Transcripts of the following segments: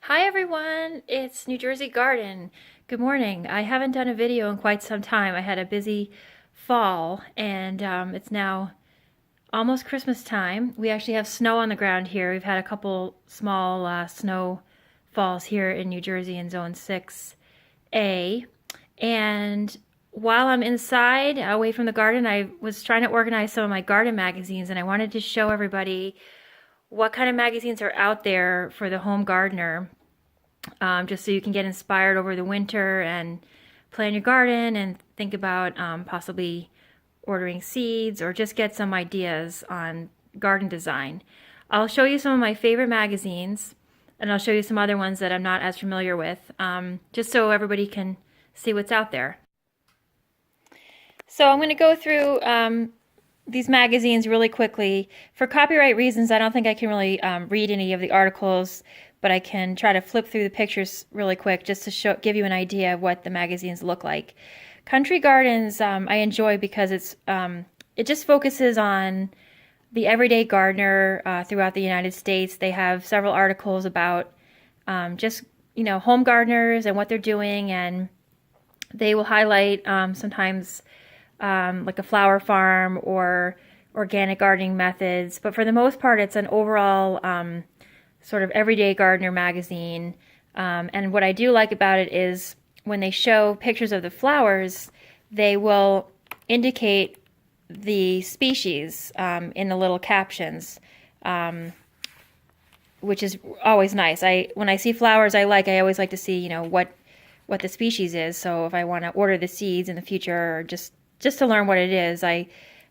Hi everyone, it's New Jersey Garden. Good morning. I haven't done a video in quite some time. I had a busy fall and it's now almost Christmas time. We actually have snow on the ground here. We've had a couple small snow falls here in New Jersey in Zone 6A. And while I'm inside, away from the garden, I was trying to organize some of my garden magazines and I wanted to show everybody what kind of magazines are out there for the home gardener, just so you can get inspired over the winter and plan your garden and think about possibly ordering seeds or just get some ideas on garden design. I'll show you some of my favorite magazines and I'll show you some other ones that I'm not as familiar with, just so everybody can see what's out there. So I'm going to go through these magazines really quickly. For copyright reasons, I don't think I can really read any of the articles, but I can try to flip through the pictures really quick just to give you an idea of what the magazines look like. Country Gardens I enjoy because it just focuses on the everyday gardener throughout the United States. They have several articles about just home gardeners and what they're doing, and they will highlight sometimes like a flower farm or organic gardening methods. But for the most part, it's an overall sort of everyday gardener magazine. And what I do like about it is when they show pictures of the flowers, they will indicate the species in the little captions, which is always nice. When I see flowers I always like to see what the species is. So if I want to order the seeds in the future, or just to learn what it is, I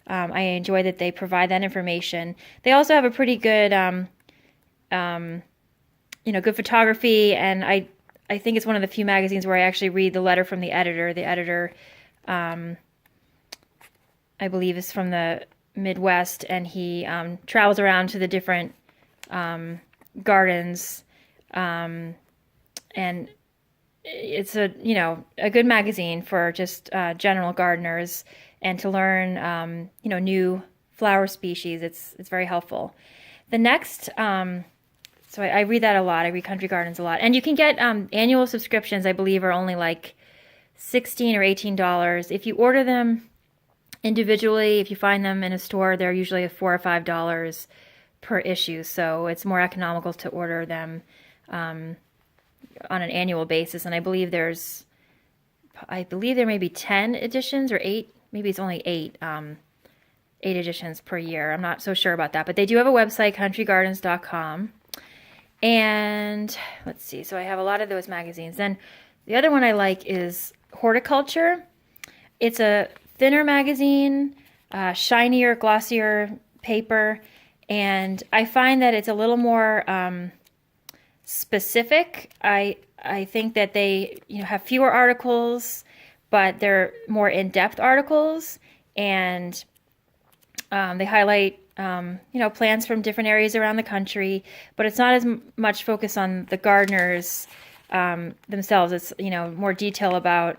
enjoy that they provide that information. They also have a pretty good good photography, and I think it's one of the few magazines where I actually read the letter from the editor. The editor, I believe, is from the Midwest, and he travels around to the different gardens, and it's a good magazine for just general gardeners and to learn new flower species. It's very helpful. The next, so I read that a lot. I read Country Gardens a lot, and you can get annual subscriptions. I believe are only like $16 or $18 if you order them individually. If you find them in a store, they're usually $4 or $5 per issue. So it's more economical to order them on an annual basis. And I believe there may be 10 editions or 8. Maybe it's only 8 editions per year. I'm not so sure about that, but they do have a website, countrygardens.com. And let's see, so I have a lot of those magazines. Then the other one I like is Horticulture. It's a thinner magazine, shinier, glossier paper, and I find that it's a little more specific. I think that they have fewer articles, but they're more in-depth articles, and they highlight plants from different areas around the country, but it's not as much focus on the gardeners themselves. It's more detail about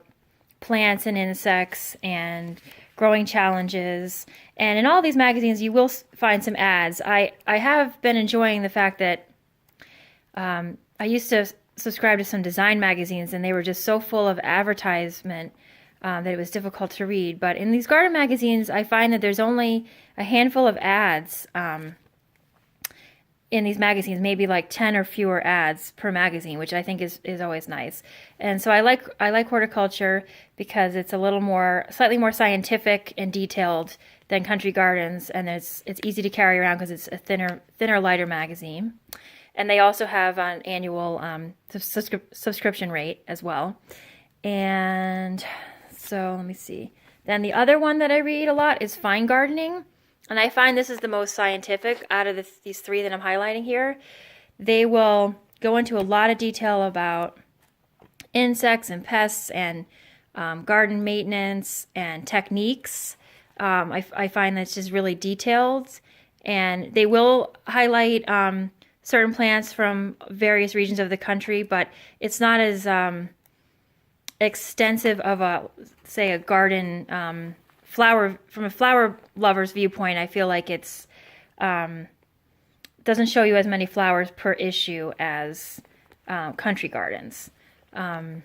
plants and insects and growing challenges. And in all these magazines you will find some ads. I have been enjoying the fact that I used to subscribe to some design magazines, and they were just so full of advertisement that it was difficult to read. But in these garden magazines, I find that there's only a handful of ads in these magazines, maybe like 10 or fewer ads per magazine, which I think is always nice. And so I like Horticulture because it's slightly more scientific and detailed than Country Gardens, and it's easy to carry around because it's a thinner, lighter magazine. And they also have an annual subscription rate as well. And so let me see. Then the other one that I read a lot is Fine Gardening. And I find this is the most scientific out of these three that I'm highlighting here. They will go into a lot of detail about insects and pests and garden maintenance and techniques. I find that's just really detailed. And they will highlight certain plants from various regions of the country, but it's not as extensive of a garden from a flower lover's viewpoint. I feel like it's doesn't show you as many flowers per issue as Country Gardens. And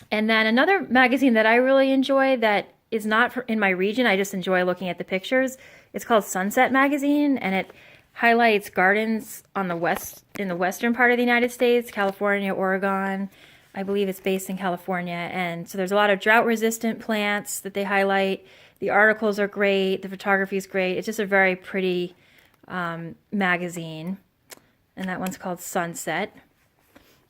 then another magazine that I really enjoy that is not in my region, I just enjoy looking at the pictures. It's called Sunset Magazine, and it highlights gardens on the in the western part of the United States, California, Oregon. I believe it's based in California. And so there's a lot of drought-resistant plants that they highlight. The articles are great. The photography is great. It's just a very pretty magazine. And that one's called Sunset.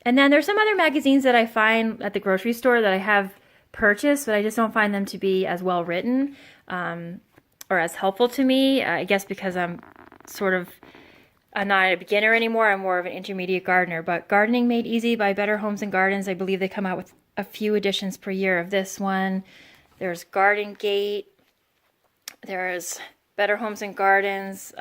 And then there's some other magazines that I find at the grocery store that I have purchased, but I just don't find them to be as well written or as helpful to me. I guess because I'm not a beginner anymore. I'm more of an intermediate gardener. But Gardening Made Easy by Better Homes and Gardens, I believe they come out with a few editions per year of this one. There's Garden Gate. There's Better Homes and Gardens.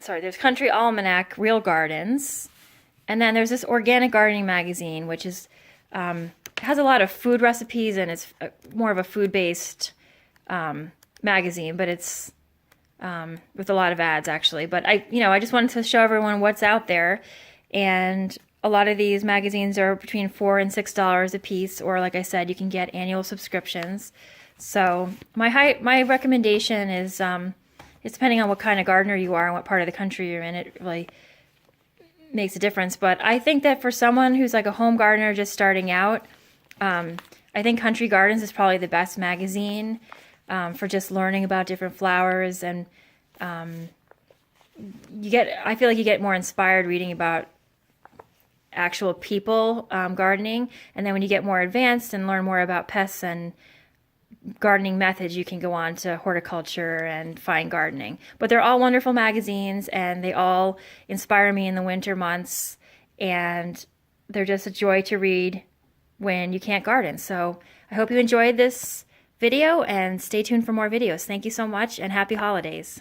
There's Country Almanac, Real Gardens. And then there's this Organic Gardening magazine, which is has a lot of food recipes, and it's more of a food-based magazine, but it's with a lot of ads, actually. But I just wanted to show everyone what's out there. And a lot of these magazines are between $4 and $6 a piece, or like I said, you can get annual subscriptions. So my recommendation is it's depending on what kind of gardener you are and what part of the country you're in. It really makes a difference. But I think that for someone who's like a home gardener just starting out, I think Country Gardens is probably the best magazine for just learning about different flowers. And I feel like you get more inspired reading about actual people gardening. And then when you get more advanced and learn more about pests and gardening methods, you can go on to Horticulture and Fine Gardening. But they're all wonderful magazines, and they all inspire me in the winter months, and they're just a joy to read when you can't garden. So I hope you enjoyed this video, and stay tuned for more videos. Thank you so much, and happy holidays.